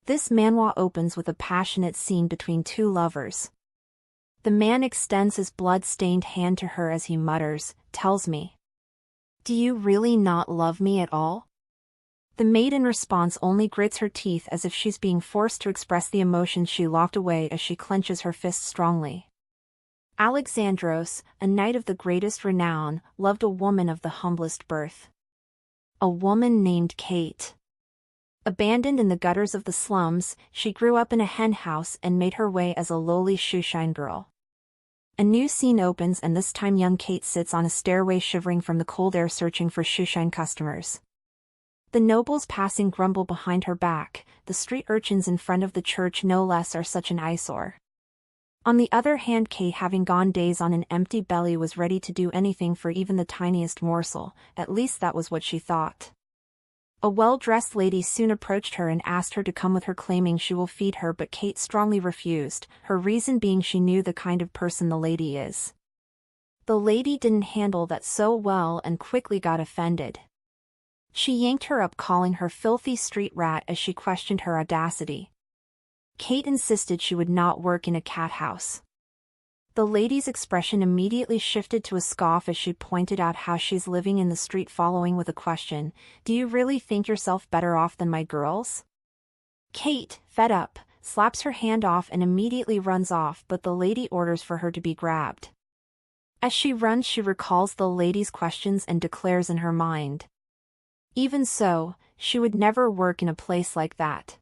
This manhwa opens with a passionate scene between two lovers. The man extends his blood-stained hand to her as he mutters, "Tells me. Do you really not love me at all?" The maid in response only grits her teeth as if she's being forced to express the emotions she locked away as she clenches her fists strongly. Alexandros, a knight of the greatest renown, loved a woman of the humblest birth. A woman named Kate. Abandoned in the gutters of the slums, she grew up in a hen house and made her way as a lowly shoeshine girl. A new scene opens and this time young Kate sits on a stairway shivering from the cold air searching for shoeshine customers. The nobles passing grumble behind her back, the street urchins in front of the church no less are such an eyesore. On the other hand, Kate, having gone days on an empty belly, was ready to do anything for even the tiniest morsel, at least that was what she thought. A well-dressed lady soon approached her and asked her to come with her, claiming she will feed her, but Kate strongly refused, her reason being she knew the kind of person the lady is. The lady didn't handle that so well and quickly got offended. She yanked her up, calling her filthy street rat as she questioned her audacity. Kate insisted she would not work in a cat house. The lady's expression immediately shifted to a scoff as she pointed out how she's living in the street, following with a question, "Do you really think yourself better off than my girls?" Kate, fed up, slaps her hand off and immediately runs off, but the lady orders for her to be grabbed. As she runs, she recalls the lady's questions and declares in her mind, even so, she would never work in a place like that.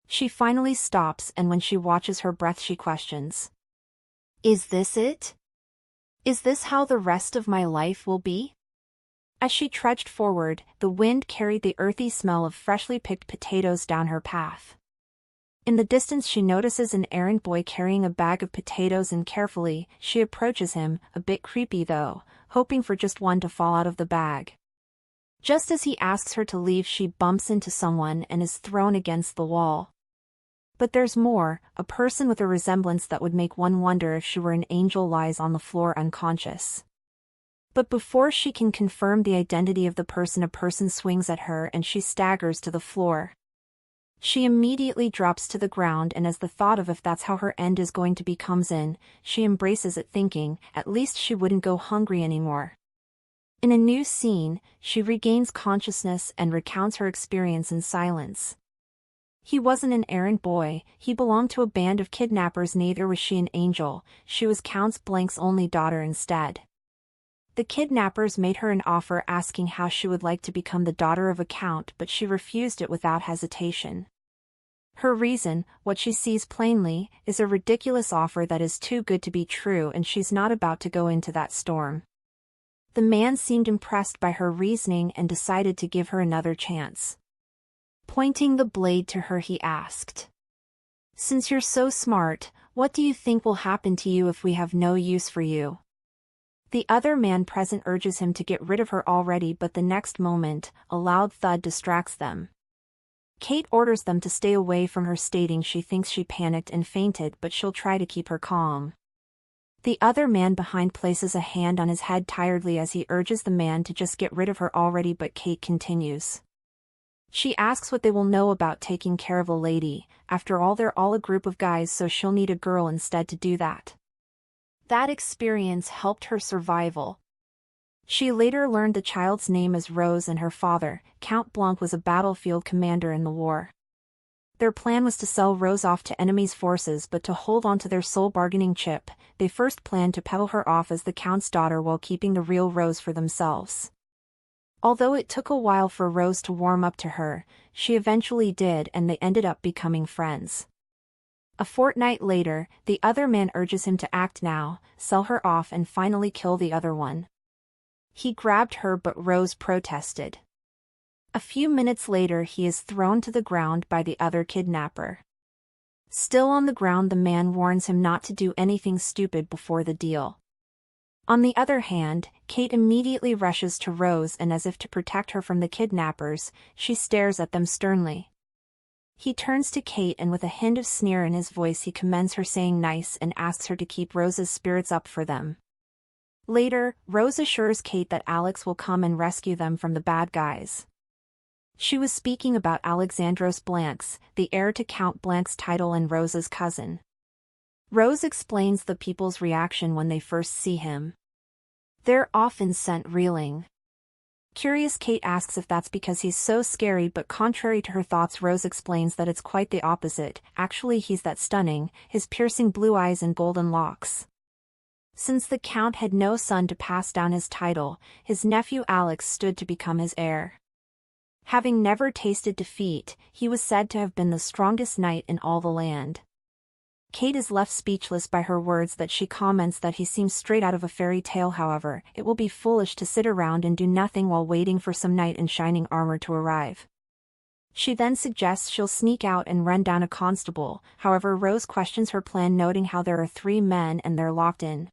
She finally stops, and when she watches her breath she questions, "Is this it? Is this how the rest of my life will be?" As she trudged forward, the wind carried the earthy smell of freshly picked potatoes down her path. In the distance she notices an errand boy carrying a bag of potatoes, and carefully, she approaches him, a bit creepy though, hoping for just one to fall out of the bag. Just as he asks her to leave, she bumps into someone and is thrown against the wall. But there's more, a person with a resemblance that would make one wonder if she were an angel lies on the floor unconscious. But before she can confirm the identity of the person, a person swings at her and she staggers to the floor. She immediately drops to the ground, and as the thought of if that's how her end is going to be comes in, she embraces it, thinking, at least she wouldn't go hungry anymore. In a new scene, she regains consciousness and recounts her experience in silence. He wasn't an errand boy, he belonged to a band of kidnappers. Neither was she an angel, she was Count Blank's only daughter instead. The kidnappers made her an offer asking how she would like to become the daughter of a count, but she refused it without hesitation. Her reason, what she sees plainly, is a ridiculous offer that is too good to be true, and she's not about to go into that storm. The man seemed impressed by her reasoning and decided to give her another chance. Pointing the blade to her, he asked, "Since you're so smart, what do you think will happen to you if we have no use for you?" The other man present urges him to get rid of her already, but the next moment, a loud thud distracts them. Kate orders them to stay away from her, stating she thinks she panicked and fainted, but she'll try to keep her calm. The other man behind places a hand on his head tiredly as he urges the man to just get rid of her already, but Kate continues. She asks what they will know about taking care of a lady. After all, they're all a group of guys, so she'll need a girl instead to do that. That experience helped her survival. She later learned the child's name is Rose, and her father, Count Blanc, was a battlefield commander in the war. Their plan was to sell Rose off to enemy's forces, but to hold on to their sole bargaining chip, they first planned to peddle her off as the Count's daughter while keeping the real Rose for themselves. Although it took a while for Rose to warm up to her, she eventually did, and they ended up becoming friends. A fortnight later, the other man urges him to act now, sell her off and finally kill the other one. He grabbed her, but Rose protested. A few minutes later, he is thrown to the ground by the other kidnapper. Still on the ground, the man warns him not to do anything stupid before the deal. On the other hand, Kate immediately rushes to Rose, and as if to protect her from the kidnappers, she stares at them sternly. He turns to Kate and with a hint of sneer in his voice he commends her, saying nice, and asks her to keep Rose's spirits up for them. Later, Rose assures Kate that Alex will come and rescue them from the bad guys. She was speaking about Alexandros Blanks, the heir to Count Blank's title and Rose's cousin. Rose explains the people's reaction when they first see him. They're often sent reeling. Curious, Kate asks if that's because he's so scary, but contrary to her thoughts, Rose explains that it's quite the opposite. Actually, he's that stunning, his piercing blue eyes and golden locks. Since the Count had no son to pass down his title, his nephew Alex stood to become his heir. Having never tasted defeat, he was said to have been the strongest knight in all the land. Kate is left speechless by her words that she comments that he seems straight out of a fairy tale. However, it will be foolish to sit around and do nothing while waiting for some knight in shining armor to arrive. She then suggests she'll sneak out and run down a constable. However, Rose questions her plan, noting how there are 3 men and they're locked in.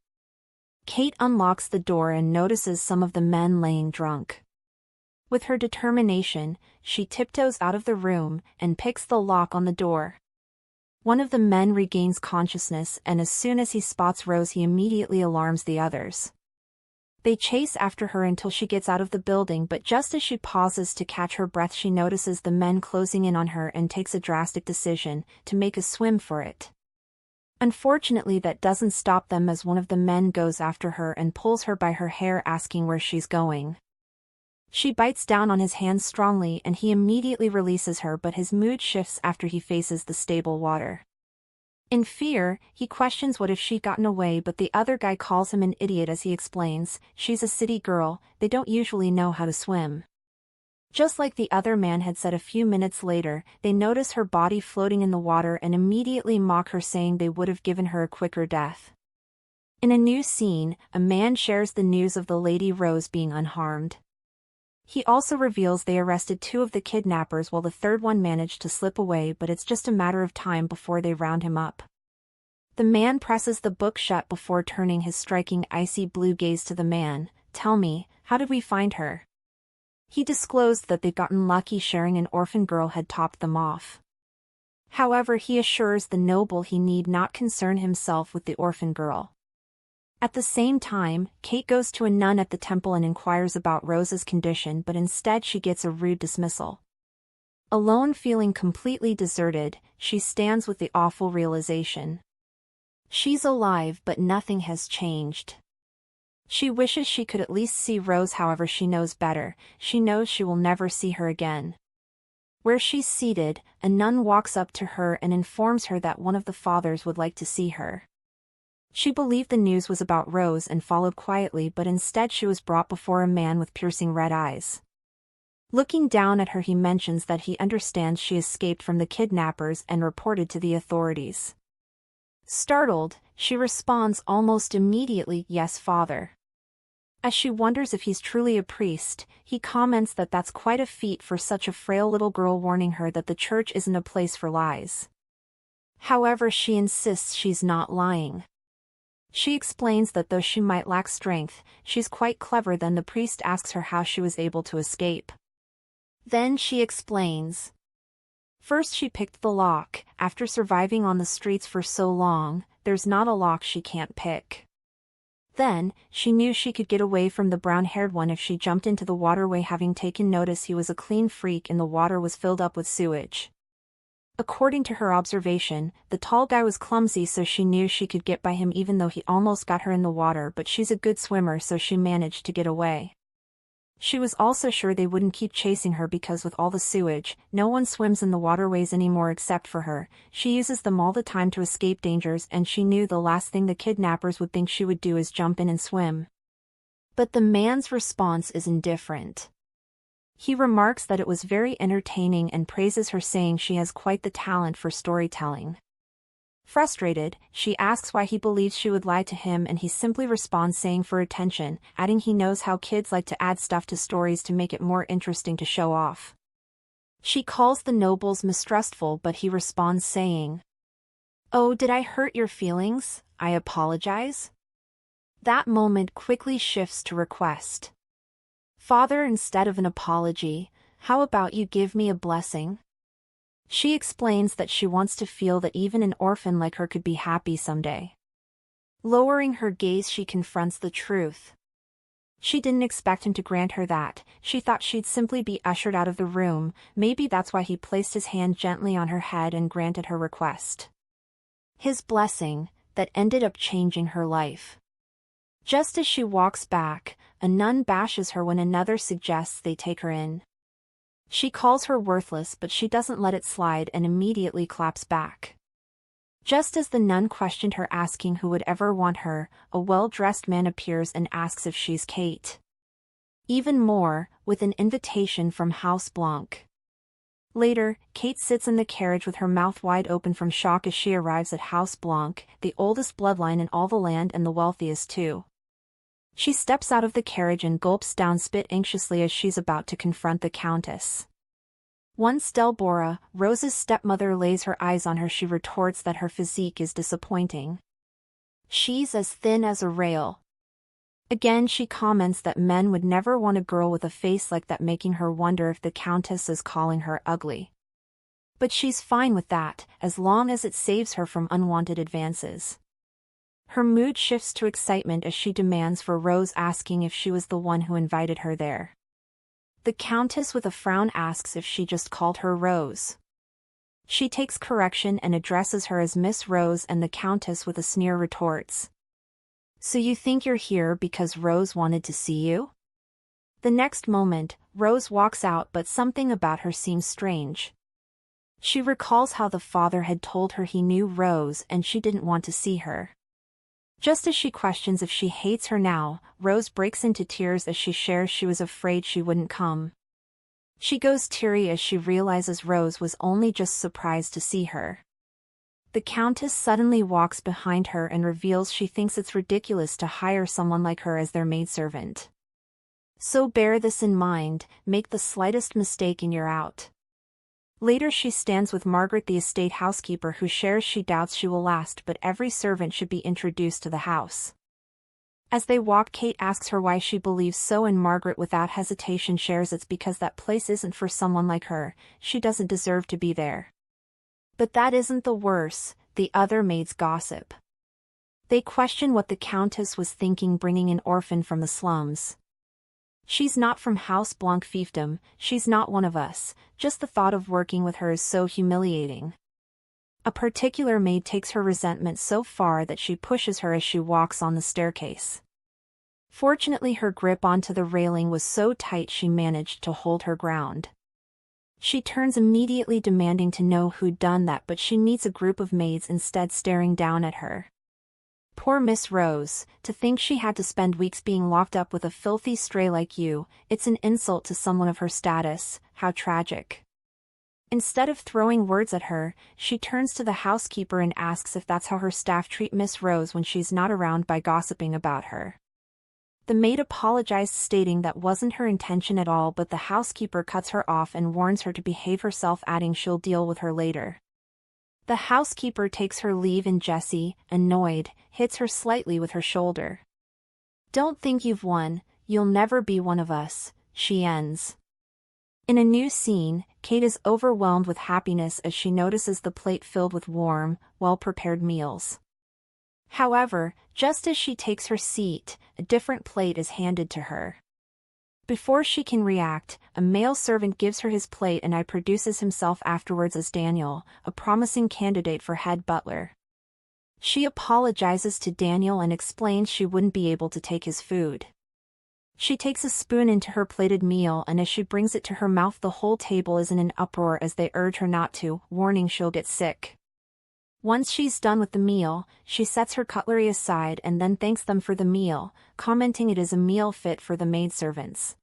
Kate unlocks the door and notices some of the men laying drunk. With her determination, she tiptoes out of the room and picks the lock on the door. One of the men regains consciousness, and as soon as he spots Rose, he immediately alarms the others. They chase after her until she gets out of the building, but just as she pauses to catch her breath, she notices the men closing in on her and takes a drastic decision to make a swim for it. Unfortunately, that doesn't stop them, as one of the men goes after her and pulls her by her hair, asking where she's going. She bites down on his hand strongly and he immediately releases her, but his mood shifts after he faces the stable water. In fear, he questions what if she'd gotten away, but the other guy calls him an idiot as he explains, she's a city girl, they don't usually know how to swim. Just like the other man had said a few minutes later, they notice her body floating in the water and immediately mock her, saying they would have given her a quicker death. In a new scene, a man shares the news of the Lady Rose being unharmed. He also reveals they arrested 2 of the kidnappers while the 3rd one managed to slip away, but it's just a matter of time before they round him up. The man presses the book shut before turning his striking icy blue gaze to the man. Tell me, how did we find her? He disclosed that they'd gotten lucky, sharing an orphan girl had topped them off. However, he assures the noble he need not concern himself with the orphan girl. At the same time, Kate goes to a nun at the temple and inquires about Rose's condition, but instead she gets a rude dismissal. Alone, feeling completely deserted, she stands with the awful realization. She's alive, but nothing has changed. She wishes she could at least see Rose, however she knows better. She knows she will never see her again. Where she's seated, a nun walks up to her and informs her that one of the fathers would like to see her. She believed the news was about Rose and followed quietly, but instead she was brought before a man with piercing red eyes. Looking down at her, he mentions that he understands she escaped from the kidnappers and reported to the authorities. Startled, she responds almost immediately, "Yes, Father." As she wonders if he's truly a priest, he comments that that's quite a feat for such a frail little girl, warning her that the church isn't a place for lies. However, she insists she's not lying. She explains that though she might lack strength, she's quite clever. Then the priest asks her how she was able to escape. Then she explains. First she picked the lock. After surviving on the streets for so long, there's not a lock she can't pick. Then, she knew she could get away from the brown-haired one if she jumped into the waterway, having taken notice he was a clean freak and the water was filled up with sewage. According to her observation, the tall guy was clumsy, so she knew she could get by him even though he almost got her in the water, but she's a good swimmer, so she managed to get away. She was also sure they wouldn't keep chasing her because with all the sewage, no one swims in the waterways anymore except for her. She uses them all the time to escape dangers, and she knew the last thing the kidnappers would think she would do is jump in and swim. But the man's response is indifferent. He remarks that it was very entertaining and praises her, saying she has quite the talent for storytelling. Frustrated, she asks why he believes she would lie to him, and he simply responds saying for attention, adding he knows how kids like to add stuff to stories to make it more interesting to show off. She calls the nobles mistrustful, but he responds saying, "Oh, did I hurt your feelings? I apologize." That moment quickly shifts to request. "Father, instead of an apology, how about you give me a blessing?" She explains that she wants to feel that even an orphan like her could be happy someday. Lowering her gaze, she confronts the truth. She didn't expect him to grant her that. She thought she'd simply be ushered out of the room. Maybe that's why he placed his hand gently on her head and granted her request. His blessing, that ended up changing her life. Just as she walks back, a nun bashes her when another suggests they take her in. She calls her worthless, but she doesn't let it slide and immediately claps back. Just as the nun questioned her, asking who would ever want her, a well-dressed man appears and asks if she's Kate. Even more, with an invitation from House Blanc. Later, Kate sits in the carriage with her mouth wide open from shock as she arrives at House Blanc, the oldest bloodline in all the land and the wealthiest too. She steps out of the carriage and gulps down spit anxiously as she's about to confront the Countess. Once Delbora, Rose's stepmother, lays her eyes on her, she retorts that her physique is disappointing. She's as thin as a rail. Again she comments that men would never want a girl with a face like that, making her wonder if the Countess is calling her ugly. But she's fine with that, as long as it saves her from unwanted advances. Her mood shifts to excitement as she demands for Rose, asking if she was the one who invited her there. The Countess with a frown asks if she just called her Rose. She takes correction and addresses her as Miss Rose, and the Countess with a sneer retorts, "So you think you're here because Rose wanted to see you?" The next moment, Rose walks out, but something about her seems strange. She recalls how the father had told her he knew Rose and she didn't want to see her. Just as she questions if she hates her now, Rose breaks into tears as she shares she was afraid she wouldn't come. She goes teary as she realizes Rose was only just surprised to see her. The Countess suddenly walks behind her and reveals she thinks it's ridiculous to hire someone like her as their maidservant. "So bear this in mind, make the slightest mistake and you're out." Later she stands with Margaret, the estate housekeeper, who shares she doubts she will last, but every servant should be introduced to the house. As they walk, Kate asks her why she believes so, and Margaret without hesitation shares it's because that place isn't for someone like her, she doesn't deserve to be there. But that isn't the worst, the other maids gossip. They question what the Countess was thinking bringing an orphan from the slums. "She's not from House Blanc fiefdom, she's not one of us, just the thought of working with her is so humiliating." A particular maid takes her resentment so far that she pushes her as she walks on the staircase. Fortunately, her grip onto the railing was so tight she managed to hold her ground. She turns immediately, demanding to know who'd done that, but she meets a group of maids instead staring down at her. Poor Miss Rose, to think she had to spend weeks being locked up with a filthy stray like you, it's an insult to someone of her status, how tragic. Instead of throwing words at her, she turns to the housekeeper and asks if that's how her staff treat Miss Rose when she's not around, by gossiping about her. The maid apologized, stating that wasn't her intention at all, but the housekeeper cuts her off and warns her to behave herself, adding she'll deal with her later. The housekeeper takes her leave and Jessie, annoyed, hits her slightly with her shoulder. "Don't think you've won, you'll never be one of us," she ends. In a new scene, Kate is overwhelmed with happiness as she notices the plate filled with warm, well-prepared meals. However, just as she takes her seat, a different plate is handed to her. Before she can react, a male servant gives her his plate and introduces himself afterwards as Daniel, a promising candidate for head butler. She apologizes to Daniel and explains she wouldn't be able to take his food. She takes a spoon into her plated meal, and as she brings it to her mouth, the whole table is in an uproar as they urge her not to, warning she'll get sick. Once she's done with the meal, she sets her cutlery aside and then thanks them for the meal, commenting it is a meal fit for the maidservants.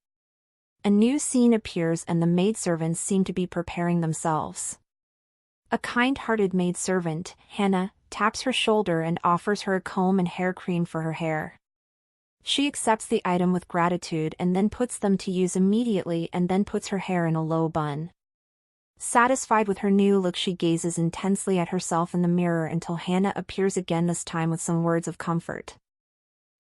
A new scene appears and the maidservants seem to be preparing themselves. A kind-hearted maidservant, Hannah, taps her shoulder and offers her a comb and hair cream for her hair. She accepts the item with gratitude and then puts them to use immediately, and then puts her hair in a low bun. Satisfied with her new look, she gazes intensely at herself in the mirror until Hannah appears again, this time with some words of comfort.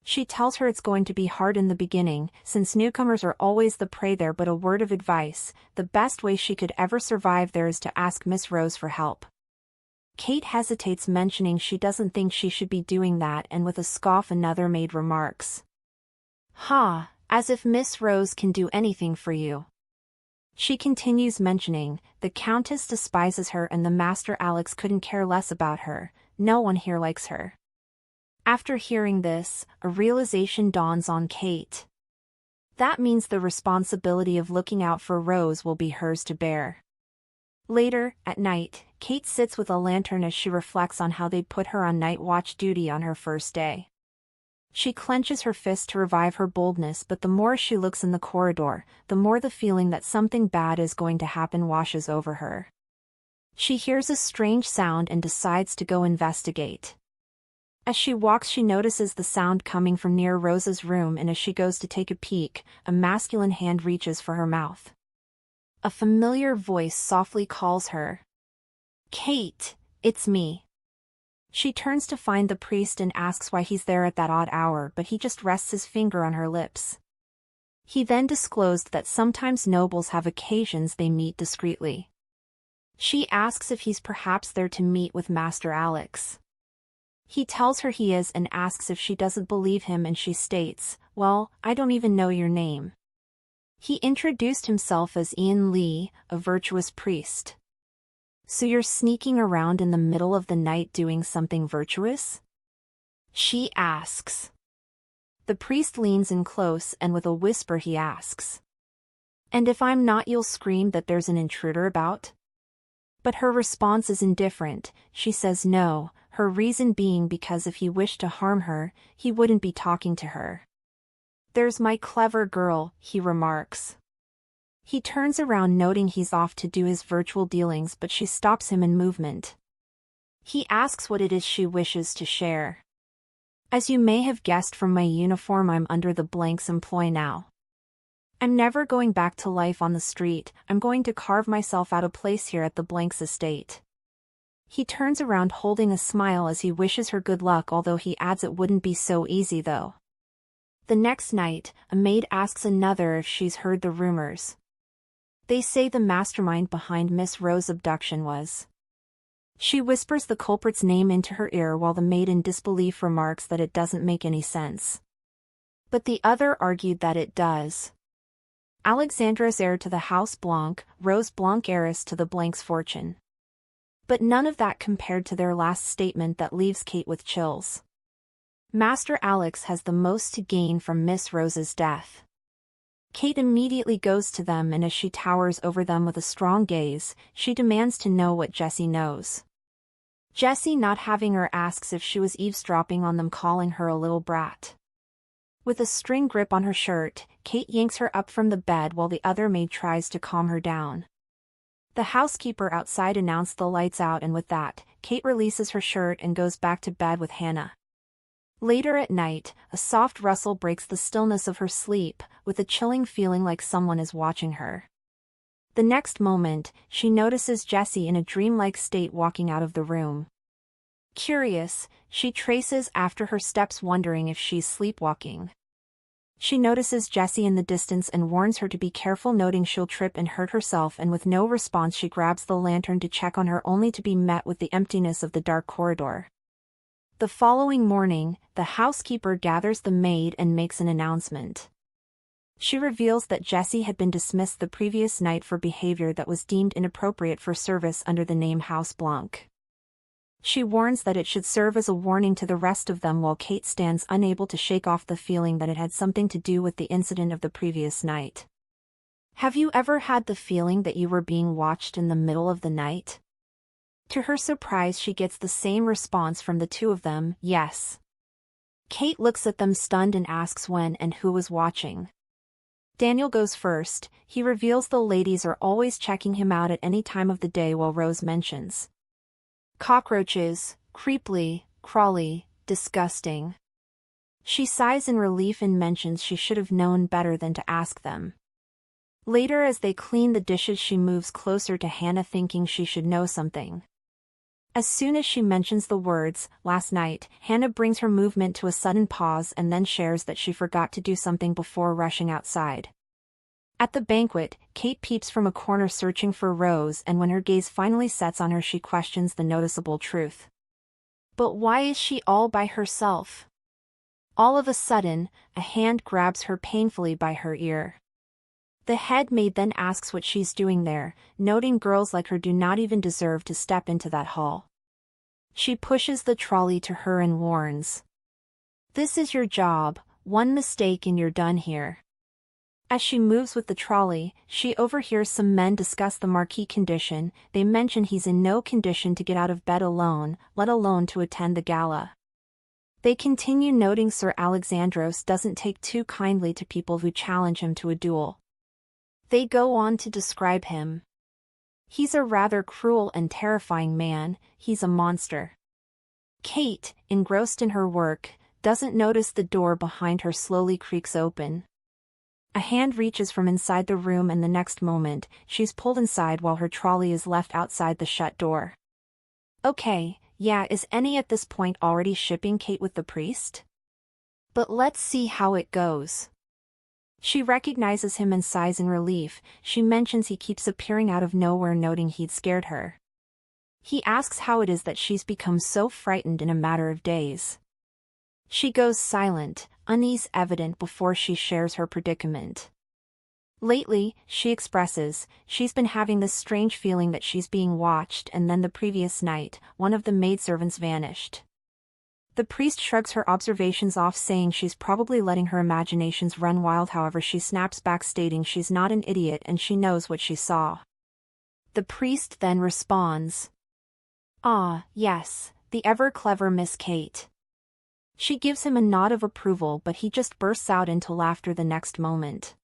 She tells her it's going to be hard in the beginning, since newcomers are always the prey there, but a word of advice: the best way she could ever survive there is to ask Miss Rose for help. Kate hesitates, mentioning she doesn't think she should be doing that, and with a scoff another maid remarks, "Ha, As if Miss Rose can do anything for you. She continues mentioning, the Countess despises her and the Master Alex couldn't care less about her, no one here likes her. After hearing this, a realization dawns on Kate. That means the responsibility of looking out for Rose will be hers to bear. Later, at night, Kate sits with a lantern as she reflects on how they put her on night watch duty on her first day. She clenches her fist to revive her boldness, but the more she looks in the corridor, the more the feeling that something bad is going to happen washes over her. She hears a strange sound and decides to go investigate. As she walks, she notices the sound coming from near Rose's room, and as she goes to take a peek, a masculine hand reaches for her mouth. A familiar voice softly calls her. "Kate, it's me." She turns to find the priest and asks why he's there at that odd hour, but he just rests his finger on her lips. He then disclosed that sometimes nobles have occasions they meet discreetly. She asks if he's perhaps there to meet with Master Alex. He tells her he is and asks if she doesn't believe him, and she states, "Well, I don't even know your name." He introduced himself as Ian Lee, a virtuous priest. "So you're sneaking around in the middle of the night doing something virtuous?" she asks. The priest leans in close and with a whisper he asks, "And if I'm not, you'll scream that there's an intruder about?" But her response is indifferent. She says no, her reason being because if he wished to harm her, he wouldn't be talking to her. "There's my clever girl," he remarks. He turns around noting he's off to do his virtual dealings, but she stops him in movement. He asks what it is she wishes to share. "As you may have guessed from my uniform, I'm under the Blank's employ now. I'm never going back to life on the street, I'm going to carve myself out a place here at the Blank's estate." He turns around holding a smile as he wishes her good luck, although he adds it wouldn't be so easy though. The next night, a maid asks another if she's heard the rumors. They say the mastermind behind Miss Rose's abduction was. She whispers the culprit's name into her ear while the maid in disbelief remarks that it doesn't make any sense. But the other argued that it does. Alexandra's heir to the House Blanc, Rose Blanc heiress to the Blanc's fortune. But none of that compared to their last statement that leaves Kate with chills. Master Alex has the most to gain from Miss Rose's death. Kate immediately goes to them, and as she towers over them with a strong gaze, she demands to know what Jessie knows. Jessie, not having her, asks if she was eavesdropping on them, calling her a little brat. With a string grip on her shirt, Kate yanks her up from the bed while the other maid tries to calm her down. The housekeeper outside announced the lights out, and with that, Kate releases her shirt and goes back to bed with Hannah. Later at night, a soft rustle breaks the stillness of her sleep, with a chilling feeling like someone is watching her. The next moment, she notices Jessie in a dreamlike state walking out of the room. Curious, she traces after her steps, wondering if she's sleepwalking. She notices Jessie in the distance and warns her to be careful, noting she'll trip and hurt herself, and with no response she grabs the lantern to check on her, only to be met with the emptiness of the dark corridor. The following morning, the housekeeper gathers the maid and makes an announcement. She reveals that Jessie had been dismissed the previous night for behavior that was deemed inappropriate for service under the name House Blanc. She warns that it should serve as a warning to the rest of them, while Kate stands unable to shake off the feeling that it had something to do with the incident of the previous night. "Have you ever had the feeling that you were being watched in the middle of the night?" To her surprise, she gets the same response from the two of them, yes. Kate looks at them stunned and asks when and who was watching. Daniel goes first. He reveals the ladies are always checking him out at any time of the day, while Rose mentions cockroaches, creepily, crawly, disgusting. She sighs in relief and mentions she should have known better than to ask them. Later, as they clean the dishes, she moves closer to Hannah, thinking she should know something. As soon as she mentions the words, last night, Hannah brings her movement to a sudden pause and then shares that she forgot to do something before rushing outside. At the banquet, Kate peeps from a corner searching for Rose, and when her gaze finally sets on her, she questions the noticeable truth. But why is she all by herself? All of a sudden, a hand grabs her painfully by her ear. The head maid then asks what she's doing there, noting girls like her do not even deserve to step into that hall. She pushes the trolley to her and warns, "This is your job, one mistake and you're done here." As she moves with the trolley, she overhears some men discuss the Marquis condition. They mention he's in no condition to get out of bed alone, let alone to attend the gala. They continue noting Sir Alexandros doesn't take too kindly to people who challenge him to a duel. They go on to describe him. He's a rather cruel and terrifying man, he's a monster. Kate, engrossed in her work, doesn't notice the door behind her slowly creaks open. A hand reaches from inside the room and the next moment, she's pulled inside while her trolley is left outside the shut door. Okay, yeah, is Annie at this point already shipping Kate with the priest? But let's see how it goes. She recognizes him and sighs in relief. She mentions he keeps appearing out of nowhere, noting he'd scared her. He asks how it is that she's become so frightened in a matter of days. She goes silent, unease evident before she shares her predicament. Lately, she expresses, she's been having this strange feeling that she's being watched, and then the previous night, one of the maidservants vanished. The priest shrugs her observations off, saying she's probably letting her imaginations run wild. However, she snaps back, stating she's not an idiot and she knows what she saw. The priest then responds, "Ah, yes, the ever-clever Miss Kate." She gives him a nod of approval, but he just bursts out into laughter the next moment.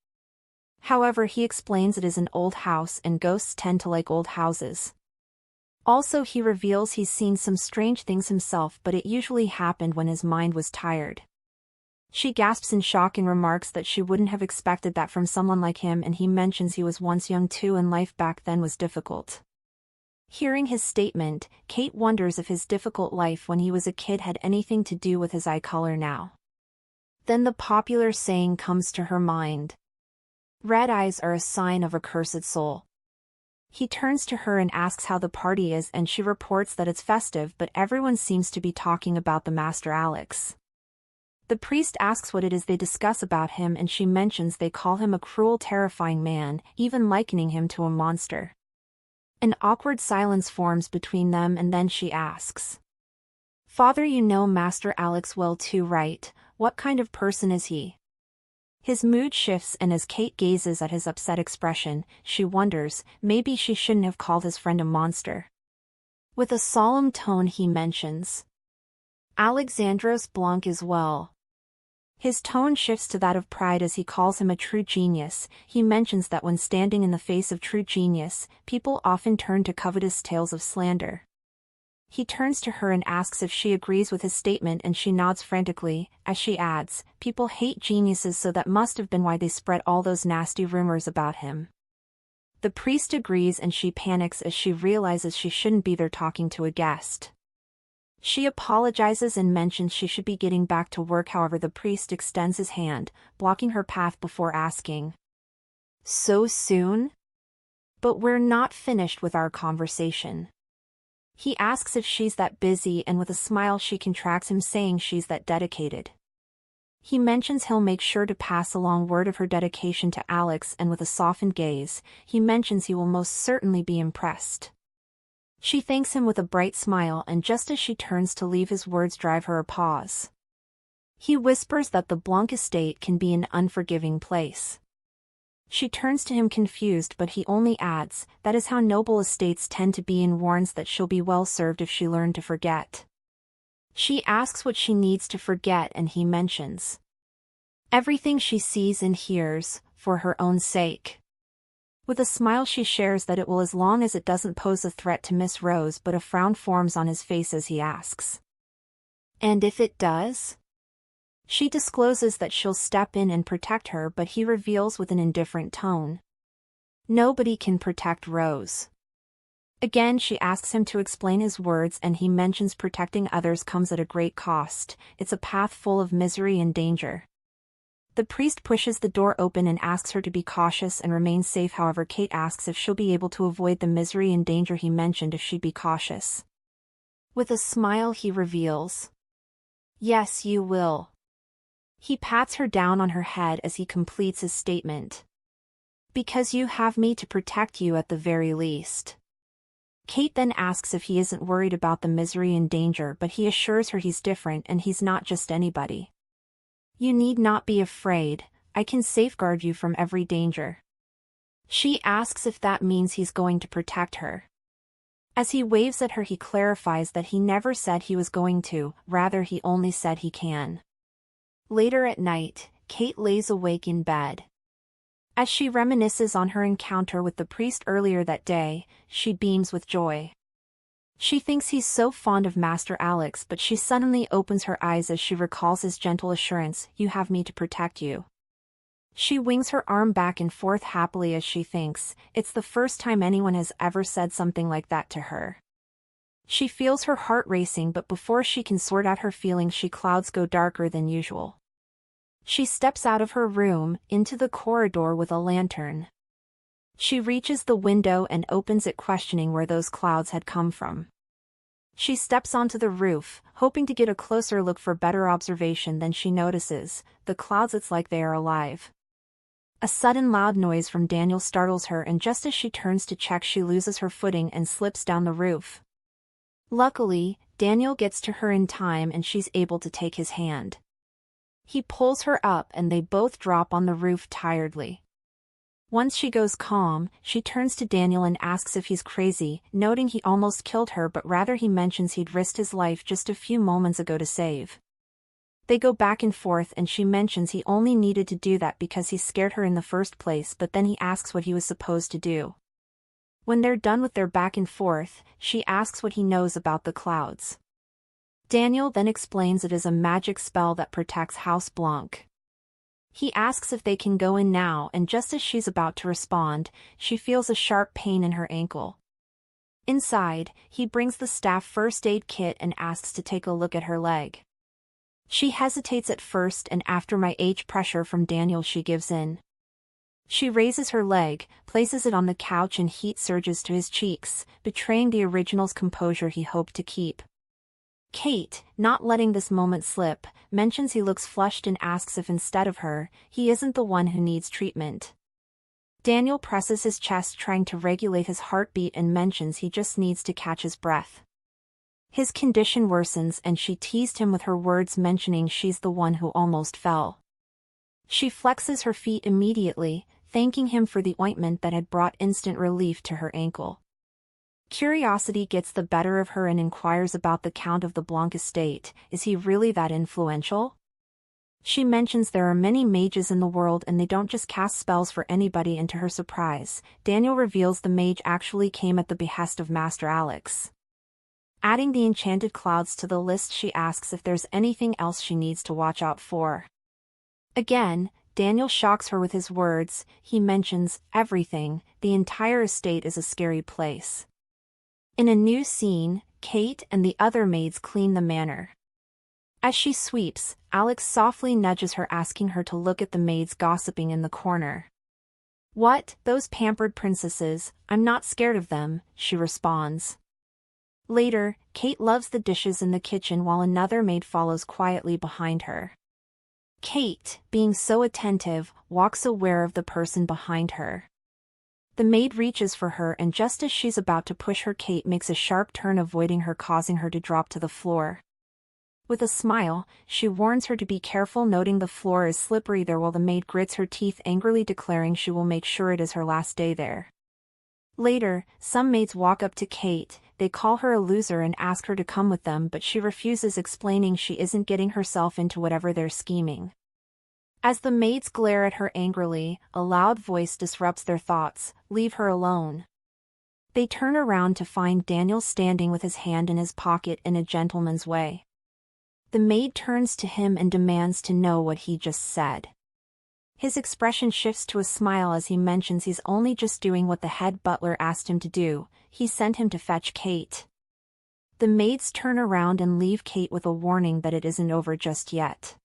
However, he explains it is an old house and ghosts tend to like old houses. Also, he reveals he's seen some strange things himself, but it usually happened when his mind was tired. She gasps in shock and remarks that she wouldn't have expected that from someone like him, and he mentions he was once young too and life back then was difficult. Hearing his statement, Kate wonders if his difficult life when he was a kid had anything to do with his eye color now. Then the popular saying comes to her mind. Red eyes are a sign of a cursed soul. He turns to her and asks how the party is, and she reports that it's festive, but everyone seems to be talking about the Master Alex. The priest asks what it is they discuss about him, and she mentions they call him a cruel, terrifying man, even likening him to a monster. An awkward silence forms between them, and then she asks, "Father, you know Master Alex well too, right? What kind of person is he?" His mood shifts, and as Kate gazes at his upset expression, she wonders, maybe she shouldn't have called his friend a monster. With a solemn tone he mentions, "Alexandros Blanc is well." His tone shifts to that of pride as he calls him a true genius. He mentions that when standing in the face of true genius, people often turn to covetous tales of slander. He turns to her and asks if she agrees with his statement, and she nods frantically, as she adds, "People hate geniuses, so that must have been why they spread all those nasty rumors about him." The priest agrees, and she panics as she realizes she shouldn't be there talking to a guest. She apologizes and mentions she should be getting back to work. However, the priest extends his hand, blocking her path before asking, "So soon?" "But we're not finished with our conversation." He asks if she's that busy, and with a smile she contracts him, saying she's that dedicated. He mentions he'll make sure to pass along word of her dedication to Alex, and with a softened gaze, he mentions he will most certainly be impressed. She thanks him with a bright smile, and just as she turns to leave, his words drive her a pause. He whispers that the Blanc estate can be an unforgiving place. She turns to him confused, but he only adds, "That is how noble estates tend to be," and warns that she'll be well served if she learned to forget. She asks what she needs to forget, and he mentions everything she sees and hears, for her own sake. With a smile she shares that it will, as long as it doesn't pose a threat to Miss Rose, but a frown forms on his face as he asks, "And if it does?" She discloses that she'll step in and protect her, but he reveals with an indifferent tone, "Nobody can protect Rose." Again she asks him to explain his words, and he mentions protecting others comes at a great cost. It's a path full of misery and danger. The priest pushes the door open and asks her to be cautious and remain safe. However, Kate asks if she'll be able to avoid the misery and danger he mentioned if she'd be cautious. With a smile he reveals, "Yes, you will." He pats her down on her head as he completes his statement. Because you have me to protect you at the very least. Kate then asks if he isn't worried about the misery and danger, but he assures her he's different and he's not just anybody. You need not be afraid, I can safeguard you from every danger. She asks if that means he's going to protect her. As he waves at her, he clarifies that he never said he was going to, rather he only said he can. Later at night, Kate lays awake in bed. As she reminisces on her encounter with the priest earlier that day, she beams with joy. She thinks he's so fond of Master Alex, but she suddenly opens her eyes as she recalls his gentle assurance, "You have me to protect you." She wings her arm back and forth happily as she thinks, it's the first time anyone has ever said something like that to her. She feels her heart racing, but before she can sort out her feelings, clouds go darker than usual. She steps out of her room, into the corridor with a lantern. She reaches the window and opens it, questioning where those clouds had come from. She steps onto the roof, hoping to get a closer look for better observation. Then she notices, the clouds, it's like they are alive. A sudden loud noise from Daniel startles her, and just as she turns to check, she loses her footing and slips down the roof. Luckily, Daniel gets to her in time and she's able to take his hand. He pulls her up and they both drop on the roof tiredly. Once she goes calm, she turns to Daniel and asks if he's crazy, noting he almost killed her, but rather he mentions he'd risked his life just a few moments ago to save. They go back and forth and she mentions he only needed to do that because he scared her in the first place, but then he asks what he was supposed to do. When they're done with their back and forth, she asks what he knows about the clouds. Daniel then explains it is a magic spell that protects House Blanc. He asks if they can go in now, and just as she's about to respond, she feels a sharp pain in her ankle. Inside, he brings the staff first aid kit and asks to take a look at her leg. She hesitates at first, and after much pressure from Daniel, she gives in. She raises her leg, places it on the couch, and heat surges to his cheeks, betraying the original's composure he hoped to keep. Kate, not letting this moment slip, mentions he looks flushed and asks if instead of her, he isn't the one who needs treatment. Daniel presses his chest, trying to regulate his heartbeat, and mentions he just needs to catch his breath. His condition worsens and she teased him with her words, mentioning she's the one who almost fell. She flexes her feet immediately, thanking him for the ointment that had brought instant relief to her ankle. Curiosity gets the better of her and inquires about the Count of the Blanc estate. Is he really that influential? She mentions there are many mages in the world and they don't just cast spells for anybody, and to her surprise, Daniel reveals the mage actually came at the behest of Master Alex. Adding the enchanted clouds to the list, she asks if there's anything else she needs to watch out for. Again, Daniel shocks her with his words. He mentions everything. The entire estate is a scary place. In a new scene, Kate and the other maids clean the manor. As she sweeps, Alex softly nudges her, asking her to look at the maids gossiping in the corner. "What, those pampered princesses? I'm not scared of them," she responds. Later, Kate loves the dishes in the kitchen while another maid follows quietly behind her. Kate, being so attentive, walks aware of the person behind her. The maid reaches for her, and just as she's about to push her, Kate makes a sharp turn, avoiding her, causing her to drop to the floor. With a smile, she warns her to be careful, noting the floor is slippery there, while the maid grits her teeth angrily, declaring she will make sure it is her last day there. Later, some maids walk up to Kate. They call her a loser and ask her to come with them, but she refuses, explaining she isn't getting herself into whatever they're scheming. As the maids glare at her angrily, a loud voice disrupts their thoughts. "Leave her alone." They turn around to find Daniel standing with his hand in his pocket in a gentleman's way. The maid turns to him and demands to know what he just said. His expression shifts to a smile as he mentions he's only just doing what the head butler asked him to do. He sent him to fetch Kate. The maids turn around and leave Kate with a warning that it isn't over just yet.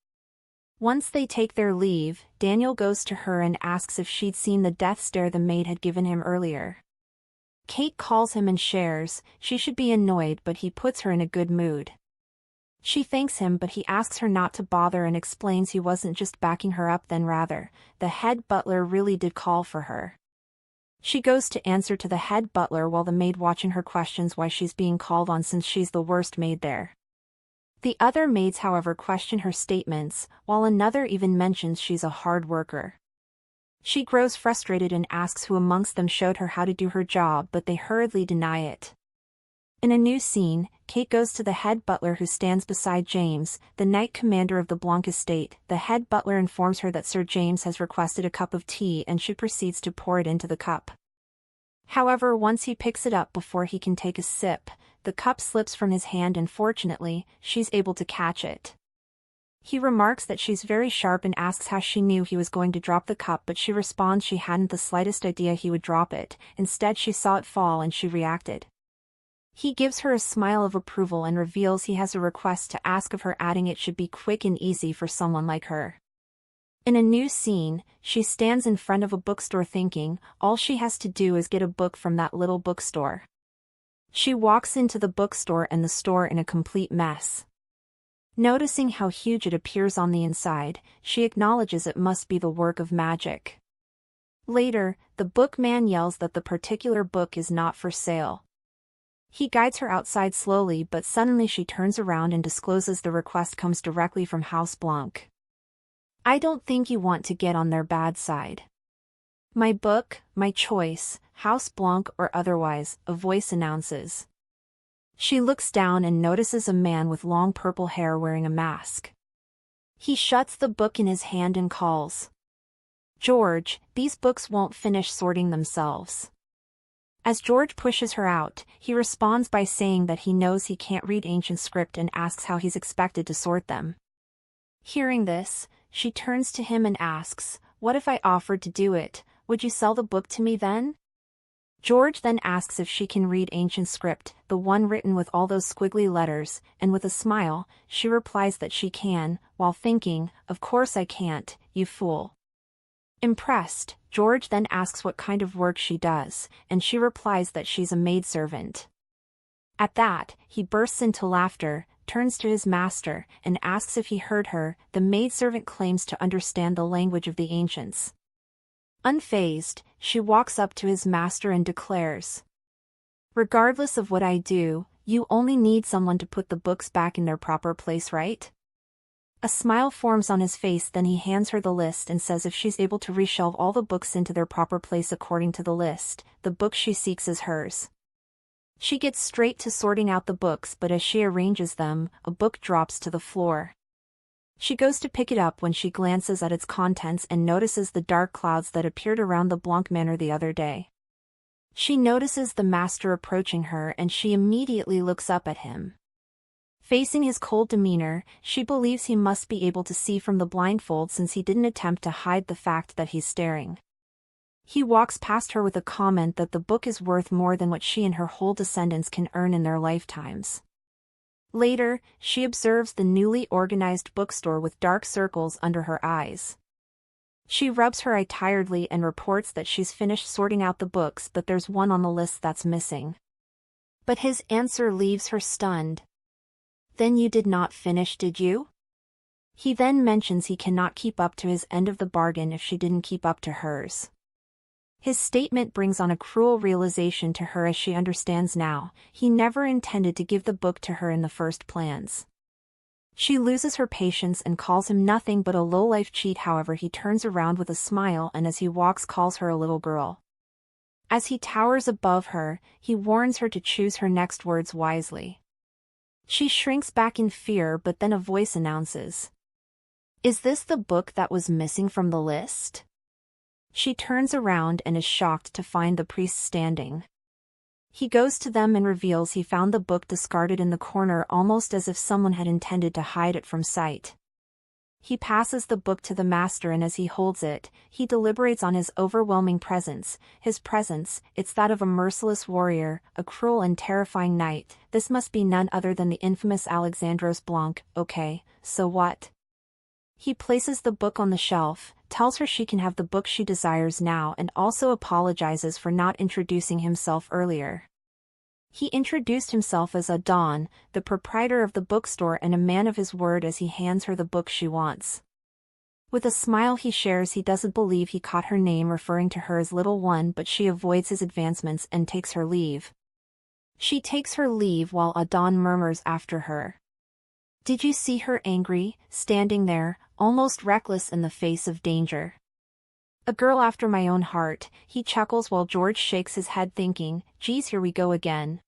Once they take their leave, Daniel goes to her and asks if she'd seen the death stare the maid had given him earlier. Kate calls him and shares. She should be annoyed, but he puts her in a good mood. She thanks him, but he asks her not to bother and explains he wasn't just backing her up, then rather, the head butler really did call for her. She goes to answer to the head butler while the maid watching her questions why she's being called on since she's the worst maid there. The other maids however question her statements, while another even mentions she's a hard worker. She grows frustrated and asks who amongst them showed her how to do her job, but they hurriedly deny it. In a new scene, Kate goes to the head butler who stands beside James, the knight commander of the Blanc estate. The head butler informs her that Sir James has requested a cup of tea and she proceeds to pour it into the cup. However, once he picks it up before he can take a sip, the cup slips from his hand and fortunately, she's able to catch it. He remarks that she's very sharp and asks how she knew he was going to drop the cup, but she responds she hadn't the slightest idea he would drop it. Instead she saw it fall and she reacted. He gives her a smile of approval and reveals he has a request to ask of her, adding it should be quick and easy for someone like her. In a new scene, she stands in front of a bookstore thinking all she has to do is get a book from that little bookstore. She walks into the bookstore and the store in a complete mess. Noticing how huge it appears on the inside, she acknowledges it must be the work of magic. Later, the bookman yells that the particular book is not for sale. He guides her outside slowly, but suddenly she turns around and discloses the request comes directly from House Blanc. I don't think you want to get on their bad side. My book, my choice, House Blanc or otherwise, a voice announces. She looks down and notices a man with long purple hair wearing a mask. He shuts the book in his hand and calls. George, these books won't finish sorting themselves. As George pushes her out, he responds by saying that he knows he can't read ancient script and asks how he's expected to sort them. Hearing this, she turns to him and asks, "What if I offered to do it? Would you sell the book to me then?" George then asks if she can read ancient script, the one written with all those squiggly letters, and with a smile, she replies that she can, while thinking, "Of course I can't, you fool." Impressed, George then asks what kind of work she does, and she replies that she's a maidservant. At that, he bursts into laughter, turns to his master, and asks if he heard her. The maidservant claims to understand the language of the ancients. Unfazed, she walks up to his master and declares, "Regardless of what I do, you only need someone to put the books back in their proper place, right?" A smile forms on his face, then he hands her the list and says if she's able to reshelve all the books into their proper place according to the list, the book she seeks is hers. She gets straight to sorting out the books, but as she arranges them, a book drops to the floor. She goes to pick it up when she glances at its contents and notices the dark clouds that appeared around the Blanc Manor the other day. She notices the master approaching her and she immediately looks up at him. Facing his cold demeanor, she believes he must be able to see from the blindfold since he didn't attempt to hide the fact that he's staring. He walks past her with a comment that the book is worth more than what she and her whole descendants can earn in their lifetimes. Later, she observes the newly organized bookstore with dark circles under her eyes. She rubs her eye tiredly and reports that she's finished sorting out the books, but there's one on the list that's missing. But his answer leaves her stunned. "Then you did not finish, did you?" He then mentions he cannot keep up to his end of the bargain if she didn't keep up to hers. His statement brings on a cruel realization to her as she understands now, he never intended to give the book to her in the first plans. She loses her patience and calls him nothing but a low-life cheat. However, he turns around with a smile and as he walks calls her a little girl. As he towers above her, he warns her to choose her next words wisely. She shrinks back in fear, but then a voice announces, "Is this the book that was missing from the list?" She turns around and is shocked to find the priest standing. He goes to them and reveals he found the book discarded in the corner, almost as if someone had intended to hide it from sight. He passes the book to the master and as he holds it, he deliberates on his overwhelming presence. His presence, it's that of a merciless warrior, a cruel and terrifying knight. This must be none other than the infamous Alexandros Blanc. Okay, so what? He places the book on the shelf, tells her she can have the book she desires now and also apologizes for not introducing himself earlier. He introduced himself as Adon, the proprietor of the bookstore and a man of his word as he hands her the book she wants. With a smile he shares he doesn't believe he caught her name referring to her as Little One, but she avoids his advancements and takes her leave. She takes her leave while Adon murmurs after her. Did you see her angry, standing there, almost reckless in the face of danger? A girl after my own heart, he chuckles while George shakes his head thinking, geez, here we go again.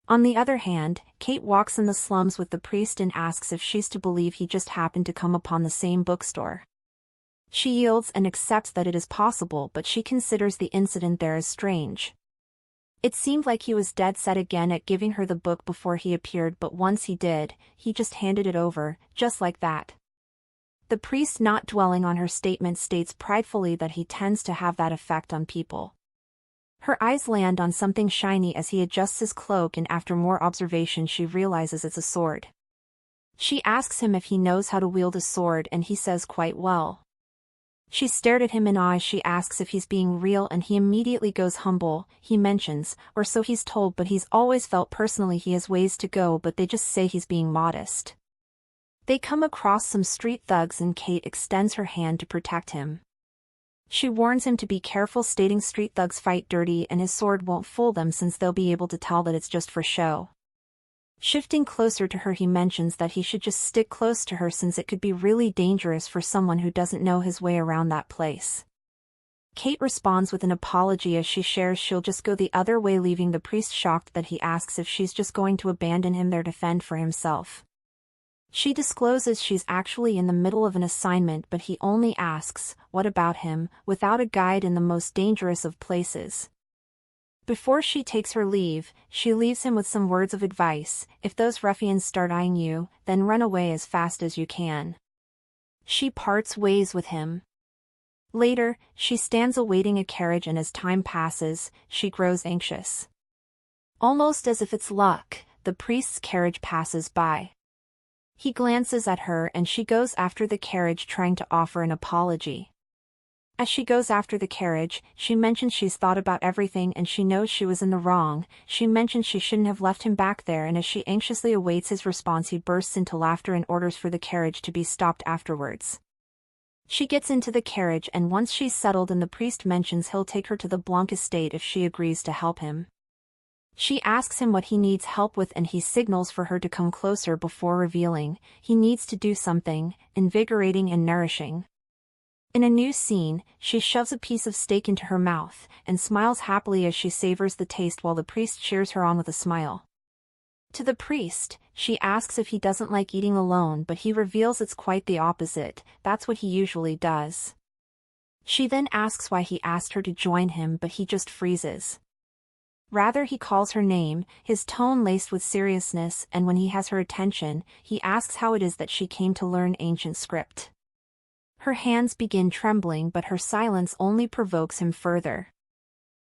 On the other hand, Kate walks in the slums with the priest and asks if she's to believe he just happened to come upon the same bookstore. She yields and accepts that it is possible, but she considers the incident there as strange. It seemed like he was dead set again at giving her the book before he appeared, but once he did, he just handed it over, just like that. The priest, not dwelling on her statement, states pridefully that he tends to have that effect on people. Her eyes land on something shiny as he adjusts his cloak, and after more observation she realizes it's a sword. She asks him if he knows how to wield a sword and he says quite well. She stared at him in awe as she asks if he's being real, and he immediately goes humble, he mentions, or so he's told, but he's always felt personally he has ways to go, but they just say he's being modest. They come across some street thugs and Kate extends her hand to protect him. She warns him to be careful, stating street thugs fight dirty and his sword won't fool them since they'll be able to tell that it's just for show. Shifting closer to her, he mentions that he should just stick close to her since it could be really dangerous for someone who doesn't know his way around that place. Kate responds with an apology as she shares she'll just go the other way, leaving the priest shocked that he asks if she's just going to abandon him there to fend for himself. She discloses she's actually in the middle of an assignment, but he only asks, what about him, without a guide in the most dangerous of places. Before she takes her leave, she leaves him with some words of advice: if those ruffians start eyeing you, then run away as fast as you can. She parts ways with him. Later, she stands awaiting a carriage, and as time passes, she grows anxious. Almost as if it's luck, the priest's carriage passes by. He glances at her and she goes after the carriage, trying to offer an apology. As she goes after the carriage, she mentions she's thought about everything and she knows she was in the wrong. She mentions she shouldn't have left him back there, and as she anxiously awaits his response, he bursts into laughter and orders for the carriage to be stopped afterwards. She gets into the carriage, and once she's settled in, the priest mentions he'll take her to the Blanc estate if she agrees to help him. She asks him what he needs help with and he signals for her to come closer before revealing he needs to do something invigorating and nourishing. In a new scene, she shoves a piece of steak into her mouth and smiles happily as she savors the taste while the priest cheers her on with a smile. To the priest, she asks if he doesn't like eating alone, but he reveals it's quite the opposite, that's what he usually does. She then asks why he asked her to join him, but he just freezes. Rather, he calls her name, his tone laced with seriousness, and when he has her attention, he asks how it is that she came to learn ancient script. Her hands begin trembling, but her silence only provokes him further.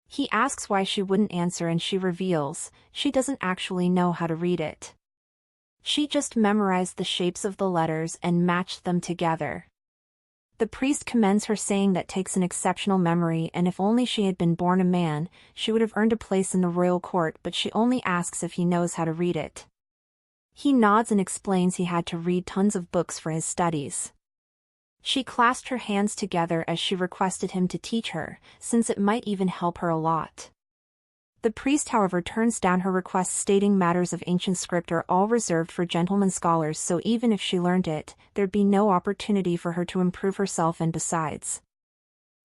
He asks why she wouldn't answer, and she reveals she doesn't actually know how to read it. She just memorized the shapes of the letters and matched them together. The priest commends her, saying that takes an exceptional memory, and if only she had been born a man, she would have earned a place in the royal court, but she only asks if he knows how to read it. He nods and explains he had to read tons of books for his studies. She clasped her hands together as she requested him to teach her, since it might even help her a lot. The priest, however, turns down her request, stating matters of ancient script are all reserved for gentlemen scholars, so even if she learned it, there'd be no opportunity for her to improve herself, and besides.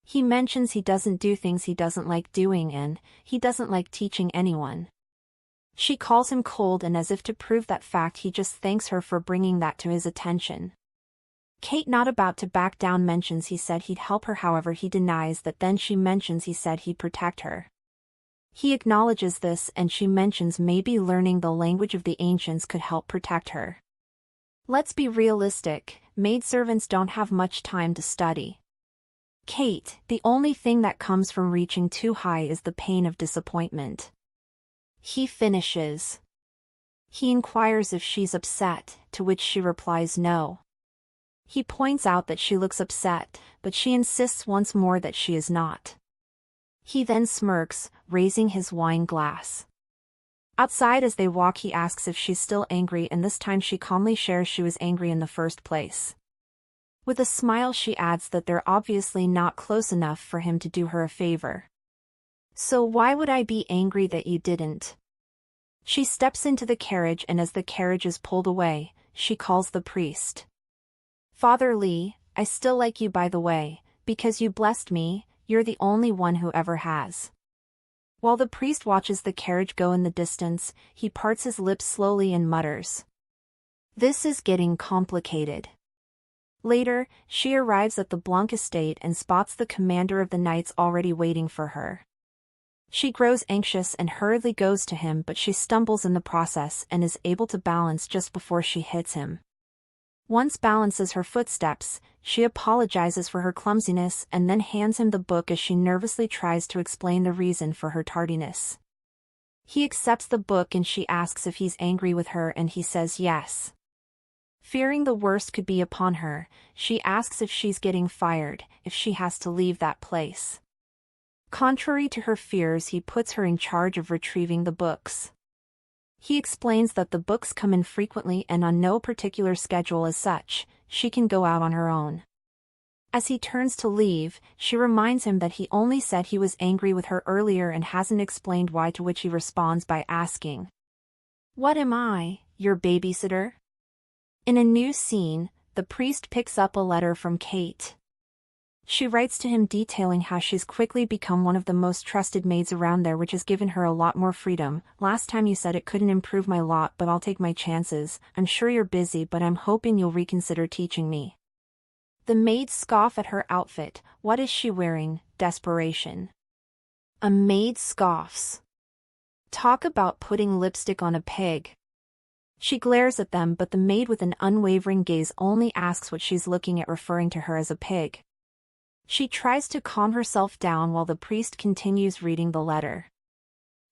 He mentions he doesn't do things he doesn't like doing, and he doesn't like teaching anyone. She calls him cold, and as if to prove that fact, he just thanks her for bringing that to his attention. Kate, not about to back down, mentions he said he'd help her, however he denies that. Then she mentions he said he'd protect her. He acknowledges this, and she mentions maybe learning the language of the ancients could help protect her. Let's be realistic, maidservants don't have much time to study. Kate, the only thing that comes from reaching too high is the pain of disappointment. He finishes. He inquires if she's upset, to which she replies no. He points out that she looks upset, but she insists once more that she is not. He then smirks, raising his wine glass. Outside as they walk, he asks if she's still angry, and this time she calmly shares she was angry in the first place. With a smile she adds that they're obviously not close enough for him to do her a favor. "So why would I be angry that you didn't?" She steps into the carriage, and as the carriage is pulled away, she calls the priest. "Father Lee, I still like you, by the way, because you blessed me. You're the only one who ever has." While the priest watches the carriage go in the distance, he parts his lips slowly and mutters, "This is getting complicated." Later, she arrives at the Blanc estate and spots the commander of the knights already waiting for her. She grows anxious and hurriedly goes to him, but she stumbles in the process and is able to balance just before she hits him. Once balances her footsteps, she apologizes for her clumsiness and then hands him the book as she nervously tries to explain the reason for her tardiness. He accepts the book and she asks if he's angry with her, and he says yes. Fearing the worst could be upon her, she asks if she's getting fired, if she has to leave that place. Contrary to her fears, he puts her in charge of retrieving the books. He explains that the books come in frequently and on no particular schedule as such, she can go out on her own. As he turns to leave, she reminds him that he only said he was angry with her earlier and hasn't explained why, to which he responds by asking, "What am I, your babysitter?" In a new scene, the priest picks up a letter from Kate. She writes to him detailing how she's quickly become one of the most trusted maids around there, which has given her a lot more freedom. "Last time you said it couldn't improve my lot, but I'll take my chances. I'm sure you're busy, but I'm hoping you'll reconsider teaching me." The maids scoff at her outfit. What is she wearing? Desperation. A maid scoffs. Talk about putting lipstick on a pig. She glares at them, but the maid with an unwavering gaze only asks what she's looking at, referring to her as a pig. She tries to calm herself down while the priest continues reading the letter.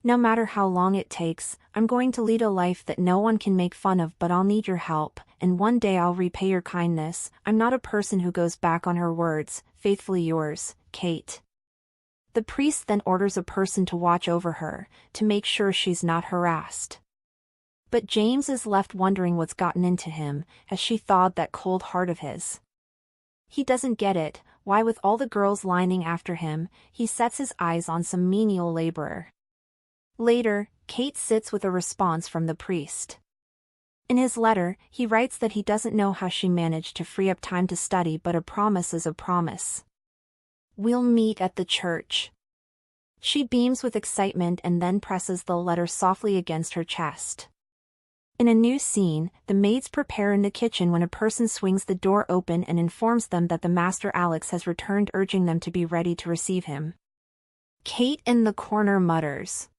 "No matter how long it takes, I'm going to lead a life that no one can make fun of, but I'll need your help, and one day I'll repay your kindness. I'm not a person who goes back on her words. Faithfully yours, Kate." The priest then orders a person to watch over her, to make sure she's not harassed. But James is left wondering what's gotten into him, as she thawed that cold heart of his. He doesn't get it. Why, with all the girls lining after him, he sets his eyes on some menial laborer. Later, Kate sits with a response from the priest. In his letter, he writes that he doesn't know how she managed to free up time to study, but a promise is a promise. "We'll meet at the church." She beams with excitement and then presses the letter softly against her chest. In a new scene, the maids prepare in the kitchen when a person swings the door open and informs them that the Master Alex has returned, urging them to be ready to receive him. Kate in the corner mutters,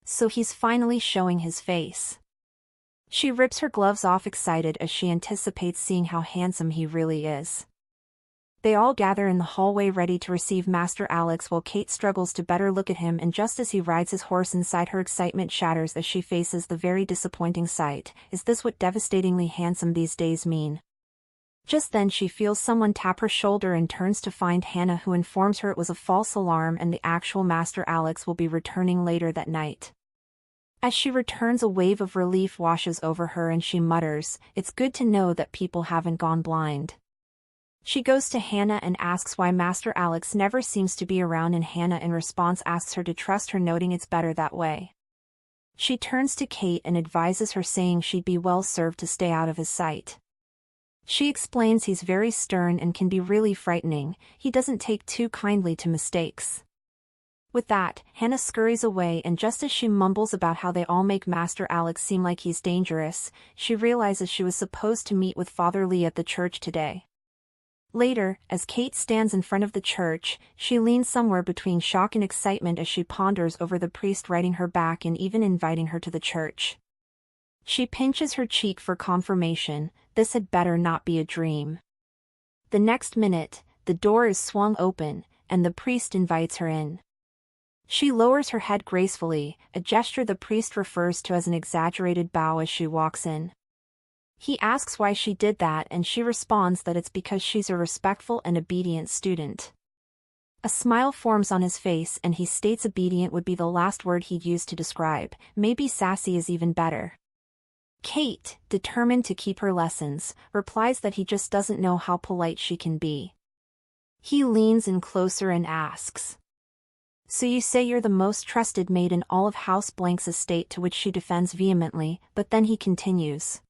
"So he's finally showing his face." She rips her gloves off, excited as she anticipates seeing how handsome he really is. They all gather in the hallway ready to receive Master Alex while Kate struggles to better look at him, and just as he rides his horse inside, her excitement shatters as she faces the very disappointing sight. Is this what devastatingly handsome these days mean? Just then she feels someone tap her shoulder and turns to find Hannah, who informs her it was a false alarm and the actual Master Alex will be returning later that night. As she returns, a wave of relief washes over her and she mutters, "It's good to know that people haven't gone blind." She goes to Hannah and asks why Master Alex never seems to be around, and Hannah in response asks her to trust her, noting it's better that way. She turns to Kate and advises her, saying she'd be well served to stay out of his sight. She explains he's very stern and can be really frightening. He doesn't take too kindly to mistakes. With that, Hannah scurries away, and just as she mumbles about how they all make Master Alex seem like he's dangerous, she realizes she was supposed to meet with Father Lee at the church today. Later, as Kate stands in front of the church, she leans somewhere between shock and excitement as she ponders over the priest writing her back and even inviting her to the church. She pinches her cheek for confirmation. This had better not be a dream. The next minute, the door is swung open, and the priest invites her in. She lowers her head gracefully, a gesture the priest refers to as an exaggerated bow as she walks in. He asks why she did that, and she responds that it's because she's a respectful and obedient student. A smile forms on his face and he states obedient would be the last word he'd use to describe, maybe sassy is even better. Kate, determined to keep her lessons, replies that he just doesn't know how polite she can be. He leans in closer and asks, "So you say you're the most trusted maid in all of House Blank's estate?" To which she defends vehemently, but then he continues,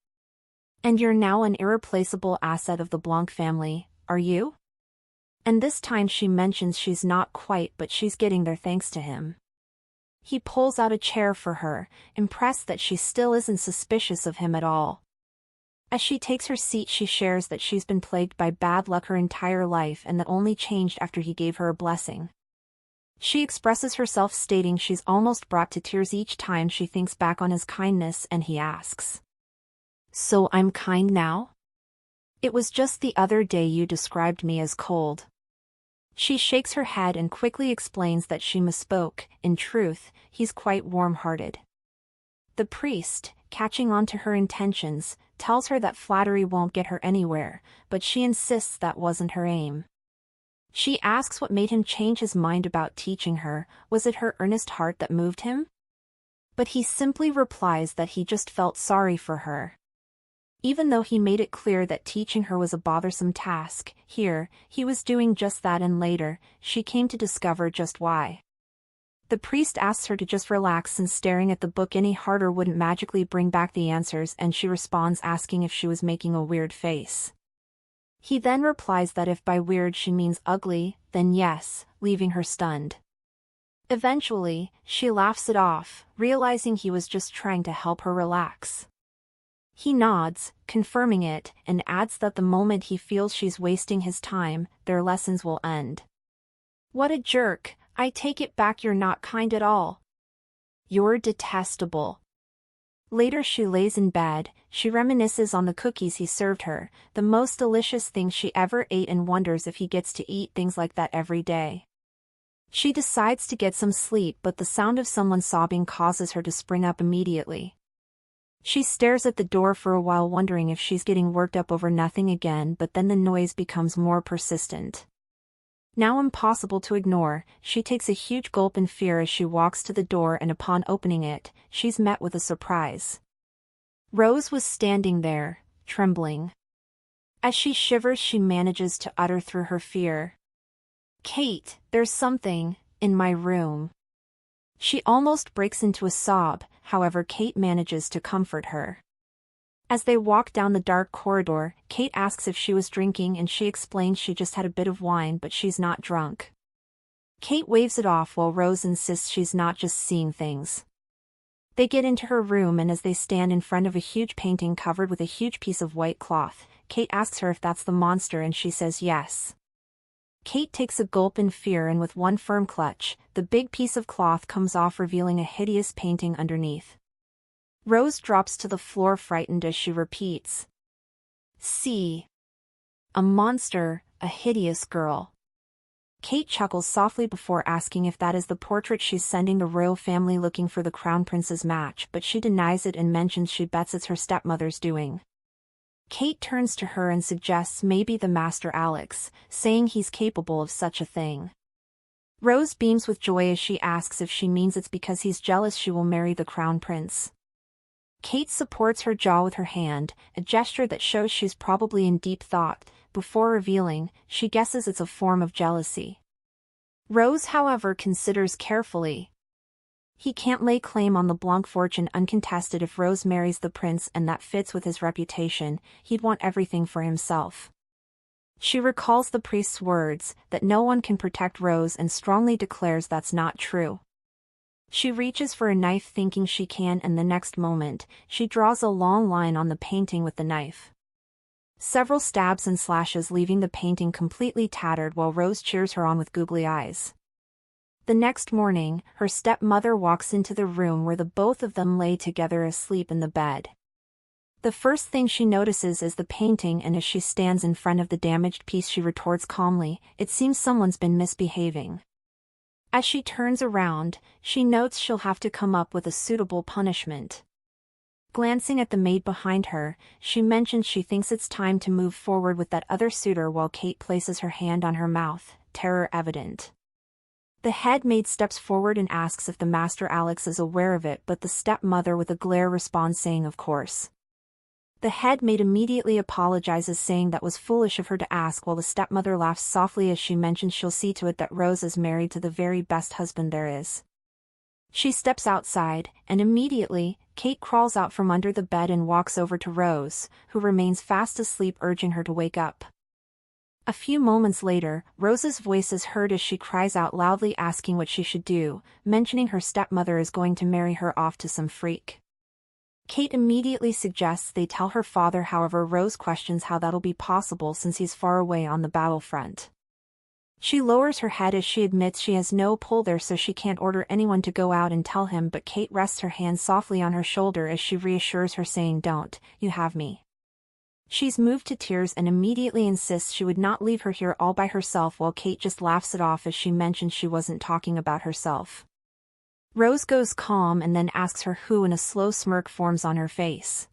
"And you're now an irreplaceable asset of the Blanc family, are you?" And this time she mentions she's not quite, but she's getting there thanks to him. He pulls out a chair for her, impressed that she still isn't suspicious of him at all. As she takes her seat, she shares that she's been plagued by bad luck her entire life and that only changed after he gave her a blessing. She expresses herself, stating she's almost brought to tears each time she thinks back on his kindness, and he asks, "So I'm kind now? It was just the other day you described me as cold." She shakes her head and quickly explains that she misspoke. In truth, he's quite warm-hearted. The priest, catching on to her intentions, tells her that flattery won't get her anywhere, but she insists that wasn't her aim. She asks what made him change his mind about teaching her. Was it her earnest heart that moved him? But he simply replies that he just felt sorry for her. Even though he made it clear that teaching her was a bothersome task, here, he was doing just that, and later, she came to discover just why. The priest asks her to just relax, since staring at the book any harder wouldn't magically bring back the answers, and she responds asking if she was making a weird face. He then replies that if by weird she means ugly, then yes, leaving her stunned. Eventually, she laughs it off, realizing he was just trying to help her relax. He nods, confirming it, and adds that the moment he feels she's wasting his time, their lessons will end. "What a jerk, I take it back, you're not kind at all. You're detestable." Later she lays in bed, she reminisces on the cookies he served her, the most delicious things she ever ate, and wonders if he gets to eat things like that every day. She decides to get some sleep, but the sound of someone sobbing causes her to spring up immediately. She stares at the door for a while, wondering if she's getting worked up over nothing again, but then the noise becomes more persistent. Now impossible to ignore, she takes a huge gulp in fear as she walks to the door, and upon opening it, she's met with a surprise. Rose was standing there, trembling. As she shivers, she manages to utter through her fear, "Kate, there's something in my room." She almost breaks into a sob, however Kate manages to comfort her. As they walk down the dark corridor, Kate asks if she was drinking, and she explains she just had a bit of wine, but she's not drunk. Kate waves it off while Rose insists she's not just seeing things. They get into her room, and as they stand in front of a huge painting covered with a huge piece of white cloth, Kate asks her if that's the monster, and she says yes. Kate takes a gulp in fear, and with one firm clutch, the big piece of cloth comes off, revealing a hideous painting underneath. Rose drops to the floor, frightened, as she repeats, "See. A monster, a hideous girl." Kate chuckles softly before asking if that is the portrait she's sending the royal family looking for the crown prince's match, but she denies it and mentions she bets it's her stepmother's doing. Kate turns to her and suggests maybe the Master Alex, saying he's capable of such a thing. Rose beams with joy as she asks if she means it's because he's jealous she will marry the crown prince. Kate supports her jaw with her hand, a gesture that shows she's probably in deep thought, before revealing, she guesses it's a form of jealousy. Rose, however, considers carefully. He can't lay claim on the Blanc fortune uncontested if Rose marries the prince, and that fits with his reputation. He'd want everything for himself. She recalls the priest's words, that no one can protect Rose, and strongly declares that's not true. She reaches for a knife thinking she can, and the next moment, she draws a long line on the painting with the knife. Several stabs and slashes, leaving the painting completely tattered, while Rose cheers her on with googly eyes. The next morning, her stepmother walks into the room where the both of them lay together asleep in the bed. The first thing she notices is the painting, and as she stands in front of the damaged piece she retorts calmly, "It seems someone's been misbehaving." As she turns around, she notes she'll have to come up with a suitable punishment. Glancing at the maid behind her, she mentions she thinks it's time to move forward with that other suitor, while Kate places her hand on her mouth, terror evident. The head maid steps forward and asks if the Master Alex is aware of it, but the stepmother with a glare responds saying of course. The head maid immediately apologizes, saying that was foolish of her to ask, while the stepmother laughs softly as she mentions she'll see to it that Rose is married to the very best husband there is. She steps outside, and immediately, Kate crawls out from under the bed and walks over to Rose, who remains fast asleep, urging her to wake up. A few moments later, Rose's voice is heard as she cries out loudly asking what she should do, mentioning her stepmother is going to marry her off to some freak. Kate immediately suggests they tell her father, however Rose questions how that'll be possible since he's far away on the battlefront. She lowers her head as she admits she has no pull there, so she can't order anyone to go out and tell him, but Kate rests her hand softly on her shoulder as she reassures her, saying, "Don't, you have me." She's moved to tears and immediately insists she would not leave her here all by herself, while Kate just laughs it off as she mentions she wasn't talking about herself. Rose goes calm and then asks her who, and a slow smirk forms on her face.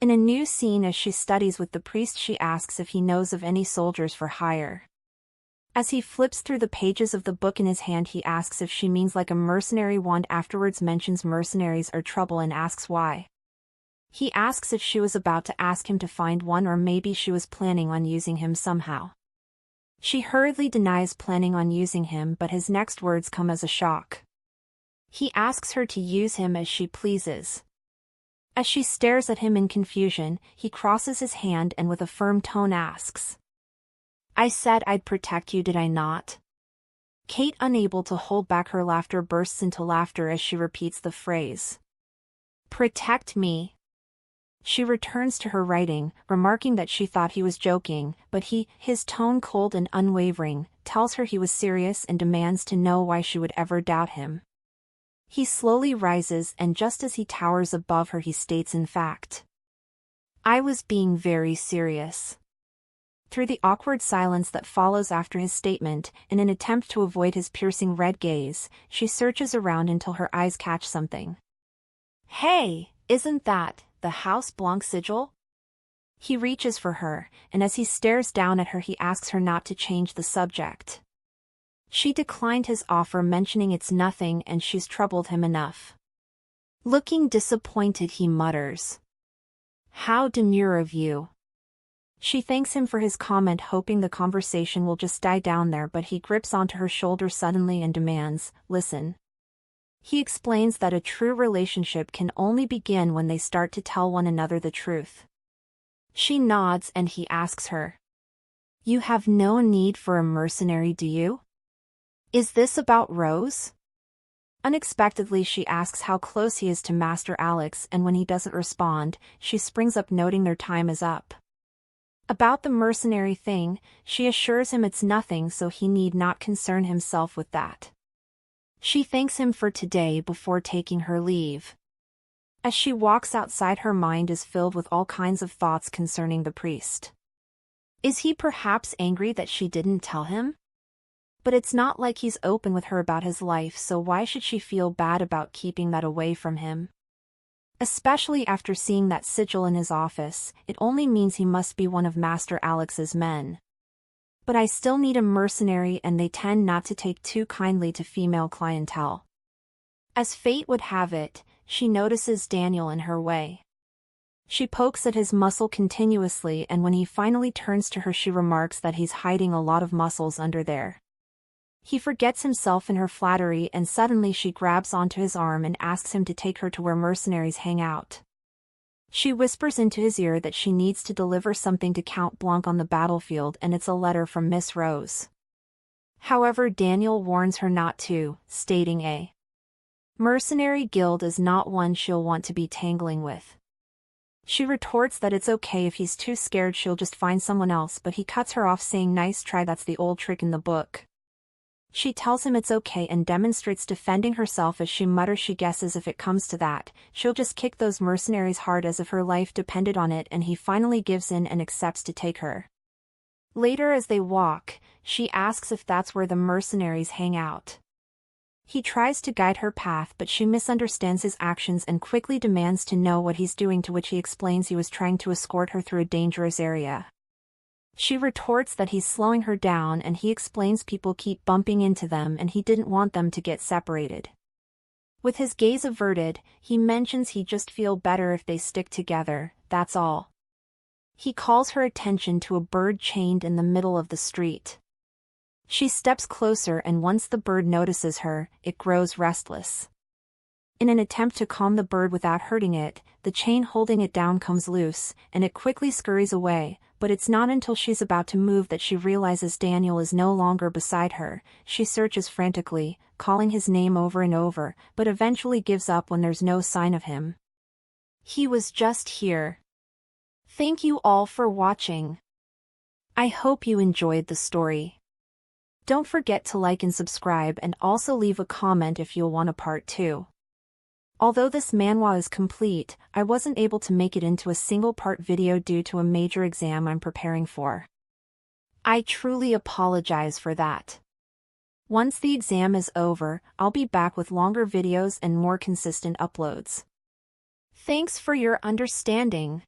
In a new scene as she studies with the priest, she asks if he knows of any soldiers for hire. As he flips through the pages of the book in his hand, he asks if she means like a mercenary wand, afterwards mentions mercenaries are trouble and asks why. He asks if she was about to ask him to find one, or maybe she was planning on using him somehow. She hurriedly denies planning on using him, but his next words come as a shock. He asks her to use him as she pleases. As she stares at him in confusion, he crosses his hand and with a firm tone asks, "I said I'd protect you, did I not?" Kate, unable to hold back her laughter, bursts into laughter as she repeats the phrase, "Protect me." She returns to her writing, remarking that she thought he was joking, but his tone cold and unwavering, tells her he was serious and demands to know why she would ever doubt him. He slowly rises, and just as he towers above her, he states, in fact, "I was being very serious." Through the awkward silence that follows after his statement, in an attempt to avoid his piercing red gaze, she searches around until her eyes catch something. "Hey, isn't that the House Blanc sigil?" He reaches for her, and as he stares down at her, he asks her not to change the subject. She declined his offer, mentioning it's nothing and she's troubled him enough. Looking disappointed, he mutters, "How demure of you." She thanks him for his comment, hoping the conversation will just die down there, but he grips onto her shoulder suddenly and demands, "Listen." He explains that a true relationship can only begin when they start to tell one another the truth. She nods and he asks her, "You have no need for a mercenary, do you? Is this about Rose?" Unexpectedly, she asks how close he is to Master Alex, and when he doesn't respond, she springs up, noting their time is up. About the mercenary thing, she assures him it's nothing, so he need not concern himself with that. She thanks him for today before taking her leave. As she walks outside, her mind is filled with all kinds of thoughts concerning the priest. Is he perhaps angry that she didn't tell him? But it's not like he's open with her about his life, so why should she feel bad about keeping that away from him? Especially after seeing that sigil in his office, it only means he must be one of Master Alex's men. But I still need a mercenary, and they tend not to take too kindly to female clientele. As fate would have it, she notices Daniel in her way. She pokes at his muscle continuously, and when he finally turns to her, she remarks that he's hiding a lot of muscles under there. He forgets himself in her flattery, and suddenly she grabs onto his arm and asks him to take her to where mercenaries hang out. She whispers into his ear that she needs to deliver something to Count Blanc on the battlefield, and it's a letter from Miss Rose. However, Daniel warns her not to, stating a mercenary guild is not one she'll want to be tangling with. She retorts that it's okay if he's too scared, she'll just find someone else, but he cuts her off, saying, "Nice try, that's the old trick in the book." She tells him it's okay and demonstrates defending herself as she mutters she guesses if it comes to that, she'll just kick those mercenaries hard as if her life depended on it, and he finally gives in and accepts to take her. Later as they walk, she asks if that's where the mercenaries hang out. He tries to guide her path, but she misunderstands his actions and quickly demands to know what he's doing, to which he explains he was trying to escort her through a dangerous area. She retorts that he's slowing her down and he explains people keep bumping into them and he didn't want them to get separated. With his gaze averted, he mentions he'd just feel better if they stick together, that's all. He calls her attention to a bird chained in the middle of the street. She steps closer and once the bird notices her, it grows restless. In an attempt to calm the bird without hurting it, the chain holding it down comes loose, and it quickly scurries away, but it's not until she's about to move that she realizes Daniel is no longer beside her. She searches frantically, calling his name over and over, but eventually gives up when there's no sign of him. He was just here. Thank you all for watching. I hope you enjoyed the story. Don't forget to like and subscribe and also leave a comment if you'll want a part 2. Although this manhwa is complete, I wasn't able to make it into a single-part video due to a major exam I'm preparing for. I truly apologize for that. Once the exam is over, I'll be back with longer videos and more consistent uploads. Thanks for your understanding.